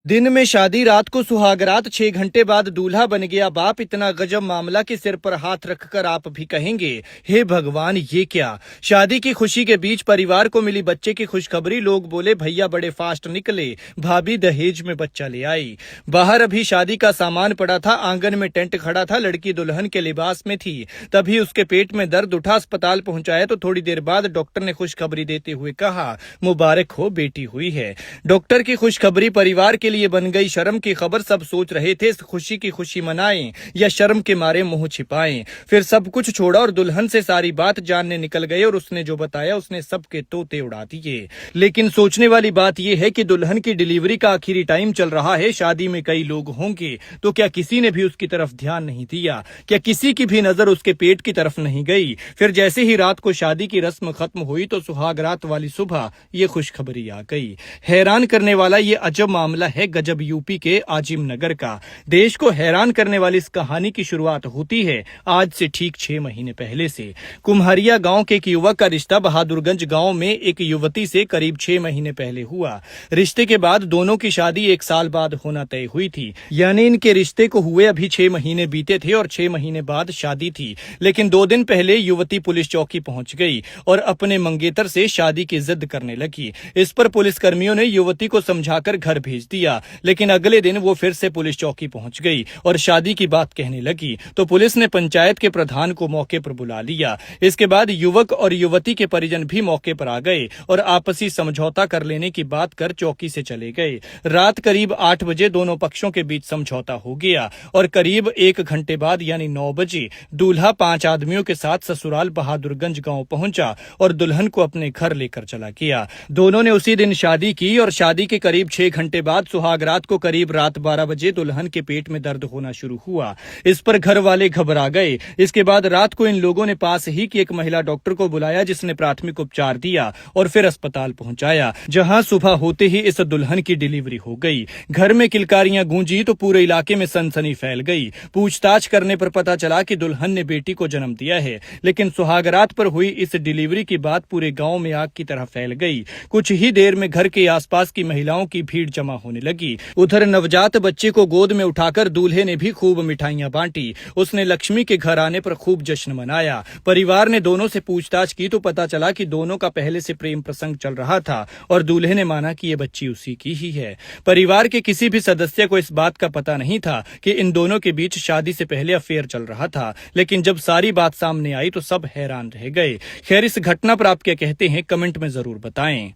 दिन में शादी, रात को सुहागरात, 6 घंटे बाद दूल्हा बन गया बाप। इतना गजब मामला कि सिर पर हाथ रखकर आप भी कहेंगे, हे भगवान ये क्या। शादी की खुशी के बीच परिवार को मिली बच्चे की खुशखबरी। लोग बोले भैया बड़े फास्ट निकले, भाभी दहेज में बच्चा ले आई। बाहर अभी शादी का सामान पड़ा था, आंगन में टेंट खड़ा था, लड़की दुल्हन के लिबास में थी। तभी उसके पेट में दर्द उठा, अस्पताल पहुंचाया तो थोड़ी देर बाद डॉक्टर ने खुशखबरी देते हुए कहा, मुबारक हो, बेटी हुई है। डॉक्टर की खुशखबरी परिवार के लिए बन गई शर्म की खबर। सब सोच रहे थे इस खुशी की खुशी मनाएं या शर्म के मारे मुंह छिपाएं। फिर सब कुछ छोड़ा और दुल्हन से सारी बात जानने निकल गए और उसने जो बताया उसने सबके तोते उड़ा दिए। लेकिन सोचने वाली बात यह है कि दुल्हन की डिलीवरी का आखिरी टाइम चल रहा है। शादी में कई लोग होंगे तो क्या किसी ने भी उसकी तरफ ध्यान नहीं दिया? क्या किसी की भी नजर उसके पेट की तरफ नहीं गई? फिर जैसे ही रात को शादी की रस्म खत्म हुई तो सुहागरात वाली सुबह ये खुशखबरी आ गई। हैरान करने वाला ये अजब मामला है गजब यूपी के आजिम नगर का। देश को हैरान करने वाली इस कहानी की शुरुआत होती है आज से ठीक 6 महीने पहले से। कुम्हरिया गांव के एक युवक का रिश्ता बहादुरगंज गांव में एक युवती से करीब 6 महीने पहले हुआ। रिश्ते के बाद दोनों की शादी 1 साल बाद होना तय हुई थी, यानी इनके रिश्ते को हुए अभी 6 महीने बीते थे और 6 महीने बाद शादी थी। लेकिन 2 दिन पहले युवती पुलिस चौकी पहुंच गई और अपने मंगेतर से शादी की जिद करने लगी। इस पर पुलिसकर्मियों ने युवती को समझाकर घर भेज दिया, लेकिन अगले दिन वो फिर से पुलिस चौकी पहुंच गई और शादी की बात कहने लगी। तो पुलिस ने पंचायत के प्रधान को मौके पर बुला लिया। इसके बाद युवक और युवती के परिजन भी मौके पर आ गए और आपसी समझौता कर लेने की बात कर चौकी से चले गए। रात करीब 8 बजे दोनों पक्षों के बीच समझौता हो गया और करीब 1 घंटे बाद यानी 9 बजे दूल्हा 5 आदमियों के साथ ससुराल बहादुरगंज गांव पहुंचा और दुल्हन को अपने घर लेकर चला गया। दोनों ने उसी दिन शादी की और शादी के करीब 6 घंटे बाद सुहागरात को करीब रात 12 बजे दुल्हन के पेट में दर्द होना शुरू हुआ। इस पर घर वाले घबरा गए। इसके बाद रात को इन लोगों ने पास ही की एक महिला डॉक्टर को बुलाया, जिसने प्राथमिक उपचार दिया और फिर अस्पताल पहुंचाया, जहां सुबह होते ही इस दुल्हन की डिलीवरी हो गई। घर में किलकारियां गूंजी तो पूरे इलाके में सनसनी फैल गई। पूछताछ करने पर पता चला कि दुल्हन ने बेटी को जन्म दिया है, लेकिन सुहागरात पर हुई इस डिलीवरी की बात पूरे गांव में आग की तरह फैल गई। कुछ ही देर में घर के आसपास की महिलाओं की भीड़ जमा होने लगी। उधर नवजात बच्चे को गोद में उठाकर दूल्हे ने भी खूब मिठाइयां बांटी। उसने लक्ष्मी के घर आने पर खूब जश्न मनाया। परिवार ने दोनों से पूछताछ की तो पता चला कि दोनों का पहले से प्रेम प्रसंग चल रहा था और दूल्हे ने माना कि ये बच्ची उसी की ही है। परिवार के किसी भी सदस्य को इस बात का पता नहीं था कि इन दोनों के बीच शादी से पहले अफेयर चल रहा था, लेकिन जब सारी बात सामने आई तो सब हैरान रह गए। खैर, इस घटना पर आप क्या कहते हैं, कमेंट में जरूर बताएं।